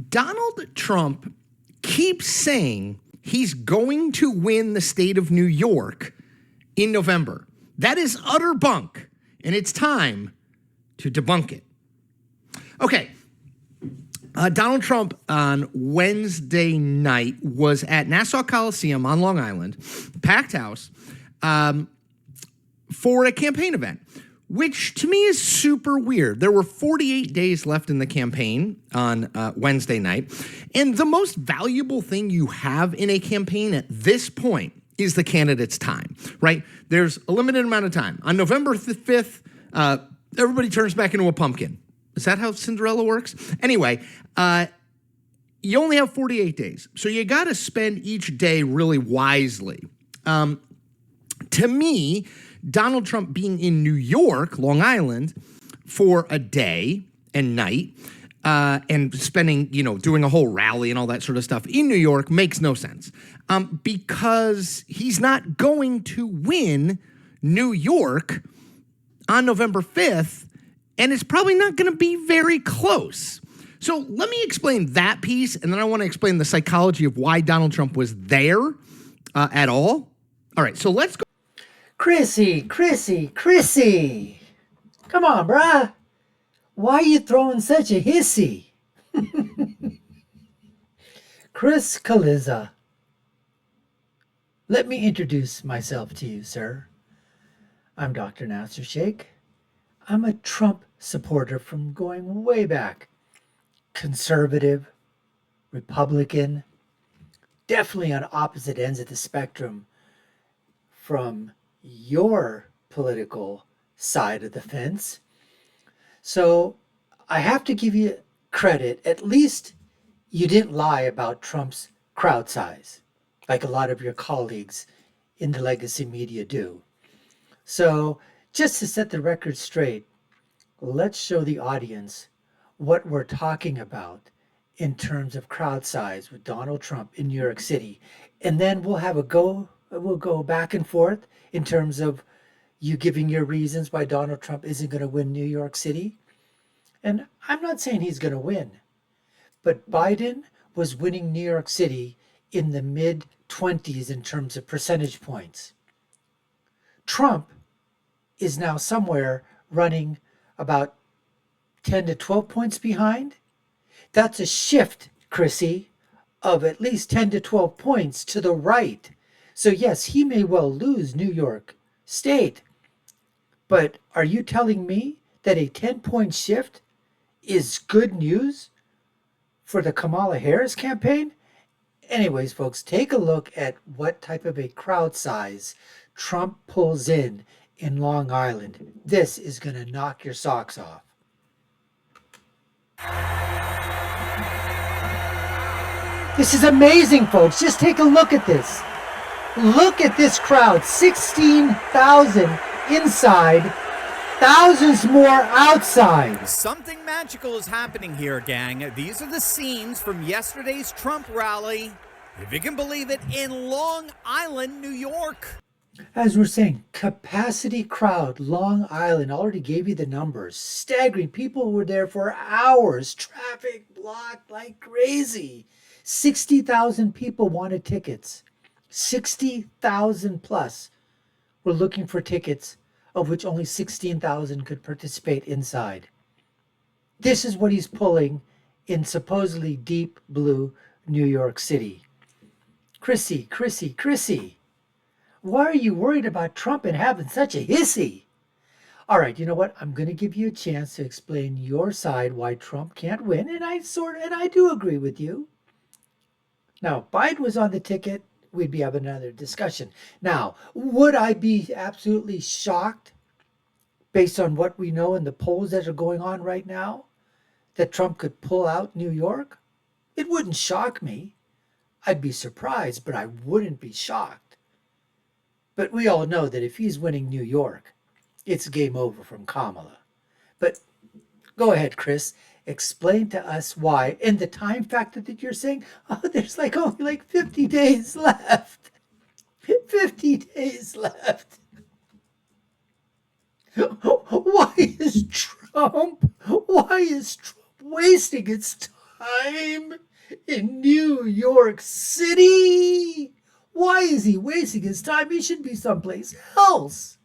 Donald Trump keeps saying he's going to win the state of New York in November. That is utter bunk, and it's time to debunk it. Okay. Donald Trump on Wednesday night was at Nassau Coliseum on Long Island, packed house, for a campaign event, which to me is super weird. There were 48 days left in the campaign on Wednesday night, and the most valuable thing you have in a campaign at this point is the candidate's time, right? There's a limited amount of time. On November 5th, everybody turns back into a pumpkin. Is that how Cinderella works? Anyway, you only have 48 days, so you got to spend each day really wisely. To me, Donald Trump being in New York, Long Island, for a day and night, and spending, doing a whole rally and all that sort of stuff in New York makes no sense, because he's not going to win New York on November 5th. And it's probably not going to be very close. So let me explain that piece, and then I want to explain the psychology of why Donald Trump was there at all. All right, so let's go. Chrissy. Come on, bruh. Why are you throwing such a hissy? Chris Cillizza. Let me introduce myself to you, sir. I'm Dr. Nasir Shaikh. I'm a Trump supporter from going way back. Conservative, Republican, definitely on opposite ends of the spectrum from your political side of the fence. So I have to give you credit. At least you didn't lie about Trump's crowd size, like a lot of your colleagues in the legacy media do. So just to set the record straight, let's show the audience what we're talking about in terms of crowd size with Donald Trump in New York City. And then we'll go back and forth in terms of you giving your reasons why Donald Trump isn't going to win New York City. And I'm not saying he's going to win, but Biden was winning New York City in the mid-20s in terms of percentage points. Trump is now somewhere running about 10 to 12 points behind. That's a shift, Chrissy, of at least 10 to 12 points to the right. So yes, he may well lose New York State. But are you telling me that a 10-point shift is good news for the Kamala Harris campaign? Anyways, folks, take a look at what type of a crowd size Trump pulls in Long Island. This is going to knock your socks off. This is amazing, folks. Just take a look at this. Look at this crowd. 16,000 inside, thousands more outside. Something magical is happening here, gang. These are the scenes from yesterday's Trump rally, if you can believe it, in Long Island, New York. As we're saying, capacity crowd, Long Island, already gave you the numbers. Staggering. People were there for hours. Traffic blocked like crazy. 60,000 people wanted tickets. 60,000 plus were looking for tickets, of which only 16,000 could participate inside. This is what he's pulling in supposedly deep blue New York City. Chrissy. Why are you worried about Trump and having such a hissy? All right, you know what? I'm going to give you a chance to explain your side why Trump can't win, and I do agree with you. Now, if Biden was on the ticket, we'd be having another discussion. Now, would I be absolutely shocked, based on what we know in the polls that are going on right now, that Trump could pull out New York? It wouldn't shock me. I'd be surprised, but I wouldn't be shocked. But we all know that if he's winning New York, it's game over from Kamala. But go ahead, Chris. Explain to us why. And the time factor that you're saying, there's only 50 days left. 50 days left. Why is Trump wasting its time in New York City. Why is he wasting his time? He should be someplace else.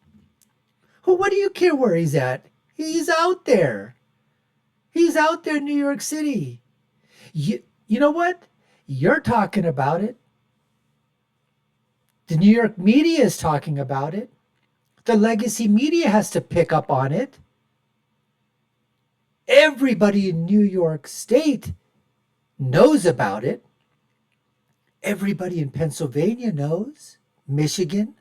Well, what do you care where he's at? He's out there. He's out there in New York City. You know what? You're talking about it. The New York media is talking about it. The legacy media has to pick up on it. Everybody in New York State knows about it. Everybody in Pennsylvania knows. Michigan,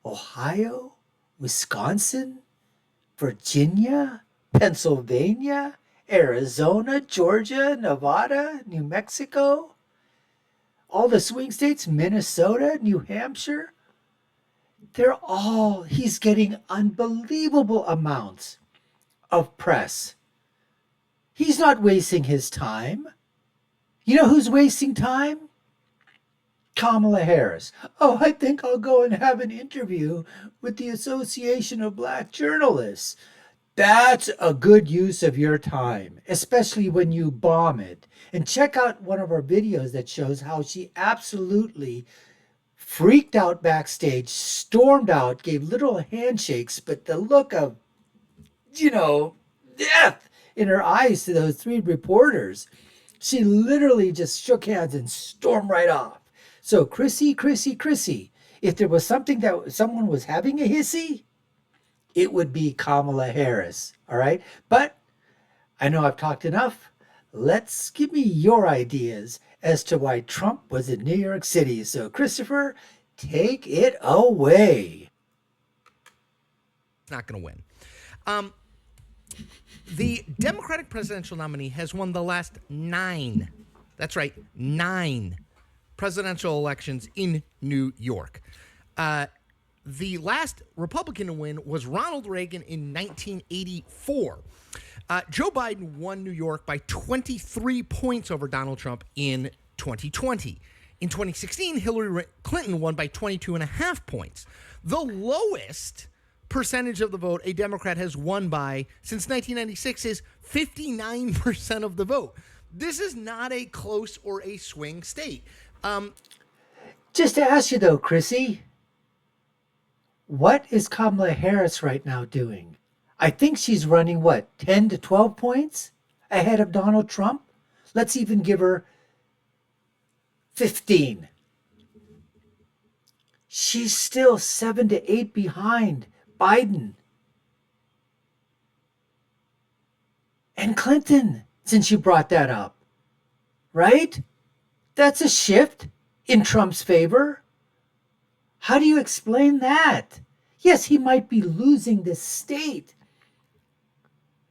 Ohio, Wisconsin, Virginia, Pennsylvania, Arizona, Georgia, Nevada, New Mexico, all the swing states, Minnesota, New Hampshire. He's getting unbelievable amounts of press. He's not wasting his time. You know who's wasting time? Kamala Harris. Oh, I think I'll go and have an interview with the Association of Black Journalists. That's a good use of your time, especially when you bomb it. And check out one of our videos that shows how she absolutely freaked out backstage, stormed out, gave little handshakes, but the look of, death in her eyes to those three reporters. She literally just shook hands and stormed right off. So Chrissy, if there was something that someone was having a hissy, it would be Kamala Harris, all right? But I know I've talked enough. Give me your ideas as to why Trump was in New York City. So Christopher, take it away. Not going to win. The Democratic presidential nominee has won the last 9. That's right, 9 presidential elections in New York. The last Republican to win was Ronald Reagan in 1984. Joe Biden won New York by 23 points over Donald Trump in 2020. In 2016, Hillary Clinton won by 22.5 points. The lowest percentage of the vote a Democrat has won by since 1996 is 59% of the vote. This is not a close or a swing state. Just to ask you though, Chrissy, what is Kamala Harris right now doing? I think she's running, 10 to 12 points ahead of Donald Trump? Let's even give her 15. She's still 7 to 8 behind Biden and Clinton, since you brought that up. Right? That's a shift in Trump's favor. How do you explain that? Yes, he might be losing the state,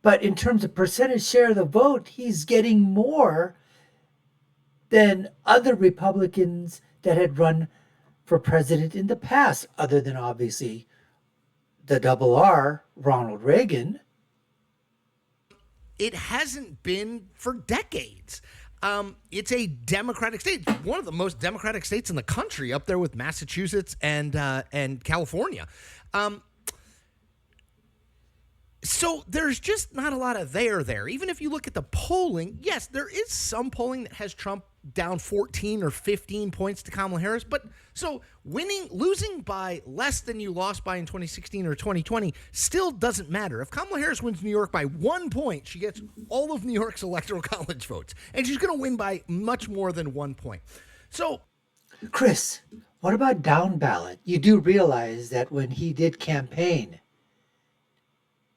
but in terms of percentage share of the vote, he's getting more than other Republicans that had run for president in the past, other than obviously the double R, Ronald Reagan. It hasn't been for decades. It's a Democratic state. It's one of the most Democratic states in the country, up there with Massachusetts and California. So there's just not a lot of there. Even if you look at the polling, yes, there is some polling that has Trump down 14 or 15 points to Kamala Harris. But so losing by less than you lost by in 2016 or 2020 still doesn't matter. If Kamala Harris wins New York by 1 point, she gets all of New York's electoral college votes. And she's going to win by much more than 1 point. So, Chris, what about down ballot? You do realize that when he did campaign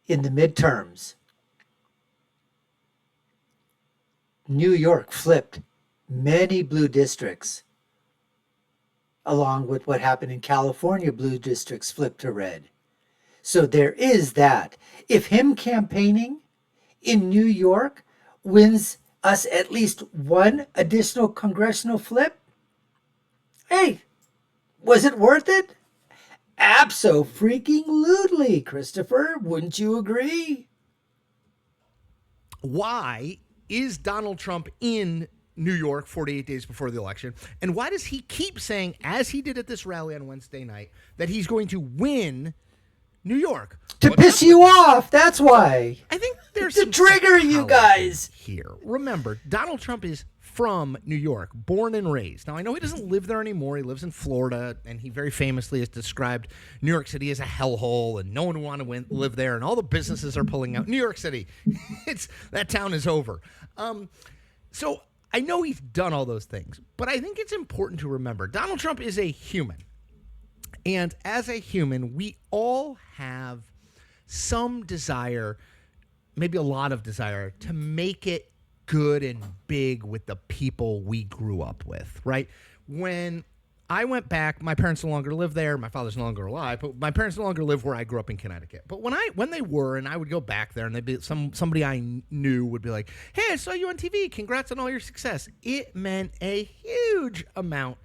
in the midterms, New York flipped many blue districts, along with what happened in California, blue districts flipped to red. So there is that. If him campaigning in New York wins us at least one additional congressional flip, hey, was it worth it? Abso-freaking-lutely, Christopher. Wouldn't you agree? why is Donald Trump in New York 48 days before the election? And why does he keep saying, as he did at this rally on Wednesday night, that he's going to win New York. To What's piss up you with that? off. That's why. I think there's To some trigger you psychology guys. here. Remember, Donald Trump is from New York, born and raised. Now, I know he doesn't live there anymore. He lives in Florida, and he very famously has described New York City as a hellhole, and no one would want to live there, and all the businesses are pulling out. New York City, that town is over. So I know he's done all those things, but I think it's important to remember Donald Trump is a human. And as a human, we all have some desire, maybe a lot of desire, to make it good and big with the people we grew up with, right? When I went back, my parents no longer live there. My father's no longer alive, but my parents no longer live where I grew up in Connecticut. But when they were, and I would go back there, and they'd be somebody I knew would be like, "Hey, I saw you on TV. Congrats on all your success." It meant a huge amount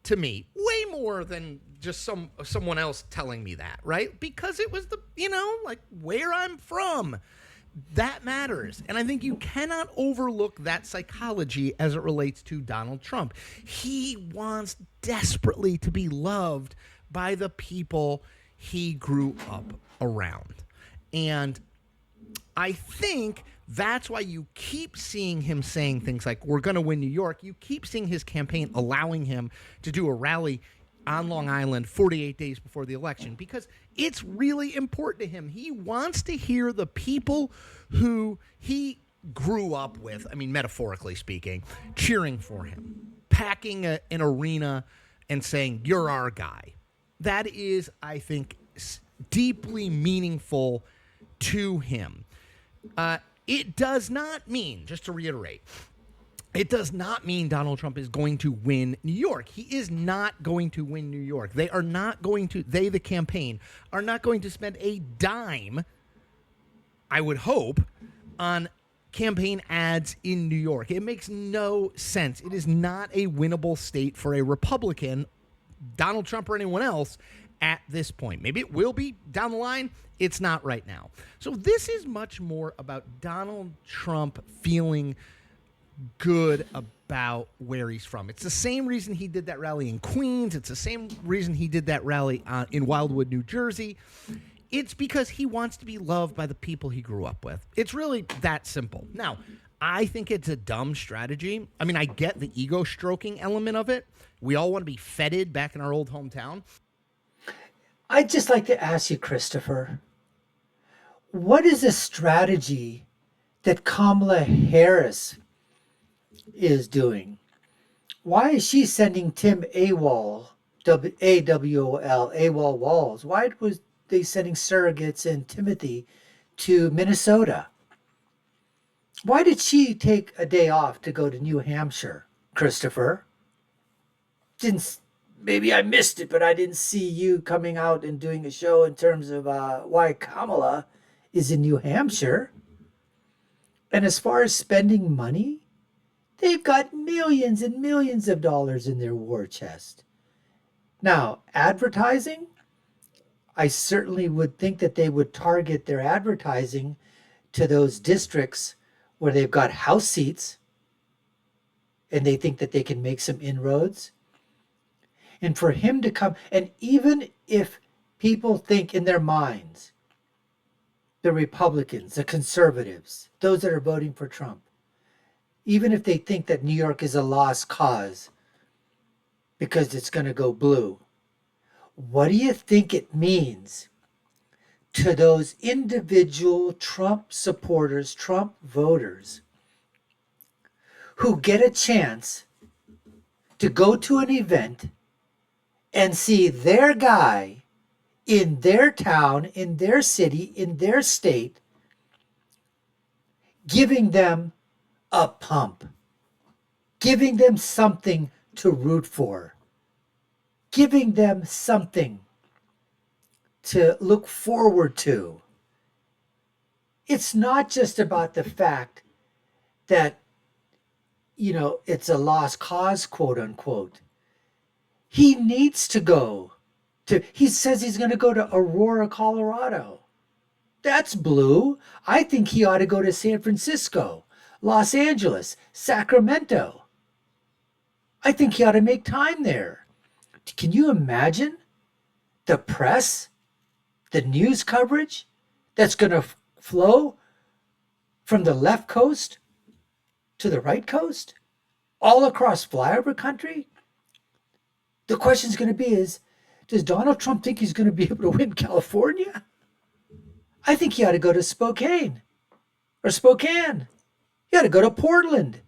to me, way more than just someone else telling me that, right? Because it was like where I'm from. That matters. And I think you cannot overlook that psychology as it relates to Donald Trump. He wants desperately to be loved by the people he grew up around. And I think that's why you keep seeing him saying things like, "We're going to win New York." You keep seeing his campaign allowing him to do a rally on Long Island 48 days before the election, because it's really important to him. He wants to hear the people who he grew up with, I mean, metaphorically speaking, cheering for him, packing an arena and saying, "You're our guy." That is, I think, deeply meaningful to him. It does not mean, just to reiterate, it does not mean Donald Trump is going to win New York. He is not going to win New York. They, the campaign, are not going to spend a dime, I would hope, on campaign ads in New York. It makes no sense. It is not a winnable state for a Republican, Donald Trump or anyone else, at this point. Maybe it will be down the line. It's not right now. So this is much more about Donald Trump feeling good about where he's from. It's the same reason he did that rally in Queens. It's the same reason he did that rally in Wildwood, New Jersey. It's because he wants to be loved by the people he grew up with. It's really that simple. Now, I think it's a dumb strategy. I mean, I get the ego stroking element of it. We all want to be feted back in our old hometown. I'd just like to ask you, Christopher, what is the strategy that Kamala Harris is doing? Why is she sending Tim AWOL, AWOL, AWOL Walls? Why was they sending surrogates and Timothy to Minnesota? Why did she take a day off to go to New Hampshire, Christopher? Maybe I missed it, but I didn't see you coming out and doing a show in terms of why Kamala is in New Hampshire. And as far as spending money, they've got millions and millions of dollars in their war chest. Now, advertising, I certainly would think that they would target their advertising to those districts where they've got House seats and they think that they can make some inroads. And for him to come, and even if people think in their minds, the Republicans, the conservatives, those that are voting for Trump, even if they think that New York is a lost cause because it's going to go blue, what do you think it means to those individual Trump supporters, Trump voters, who get a chance to go to an event and see their guy in their town, in their city, in their state, giving them a pump, giving them something to root for, giving them something to look forward to? It's not just about the fact that, it's a lost cause, quote unquote. He needs to go he says he's going to go to Aurora, Colorado. That's blue. I think he ought to go to San Francisco, Los Angeles, Sacramento. I think he ought to make time there. Can you imagine the press the news coverage that's going to flow from the left coast to the right coast, all across flyover country, the question is going to be is, does Donald Trump think he's going to be able to win California? I think he ought to go to Spokane or Spokane. He ought to go to Portland.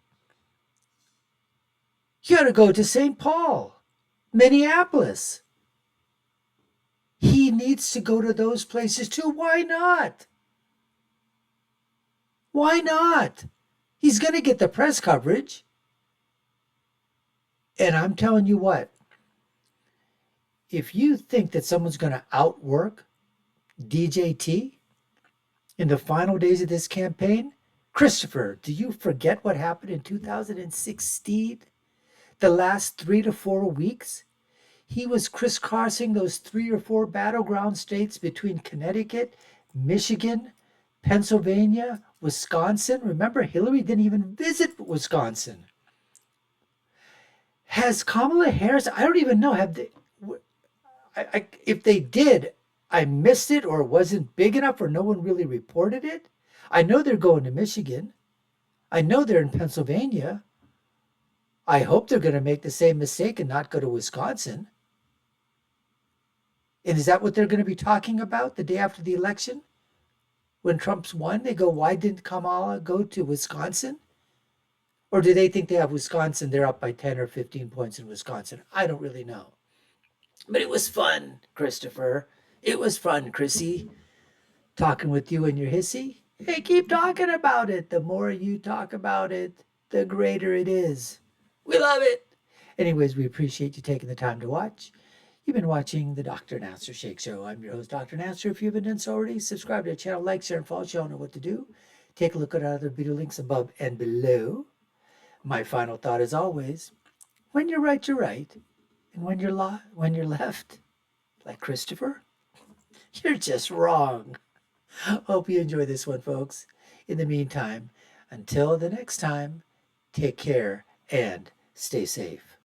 He ought to go to St. Paul, Minneapolis. He needs to go to those places too. Why not? Why not? He's going to get the press coverage. And I'm telling you what, if you think that someone's going to outwork DJT in the final days of this campaign, Christopher, do you forget what happened in 2016? The last 3 to 4 weeks? He was crisscrossing those 3 or 4 battleground states between Connecticut, Michigan, Pennsylvania, Wisconsin. Remember, Hillary didn't even visit Wisconsin. Has Kamala Harris, I don't even know, have they, if they did, I missed it or it wasn't big enough or no one really reported it. I know they're going to Michigan. I know they're in Pennsylvania. I hope they're going to make the same mistake and not go to Wisconsin. And is that what they're going to be talking about the day after the election? When Trump's won, they go, why didn't Kamala go to Wisconsin? Or do they think they have Wisconsin, they're up by 10 or 15 points in Wisconsin? I don't really know. But it was fun, Christopher. It was fun, Chrissy, talking with you and your hissy. Hey, keep talking about it. The more you talk about it, the greater it is. We love it. Anyways, we appreciate you taking the time to watch. You've been watching the Dr. Nasir Shaikh Show. I'm your host, Dr. Nasir. If you haven't done so already, subscribe to the channel, like, share, and follow. You all know what to do. Take a look at our other video links above and below. My final thought is always, when you're right, you're right. And when you're left, like Christopher, you're just wrong. Hope you enjoy this one, folks. In the meantime, until the next time, take care and stay safe.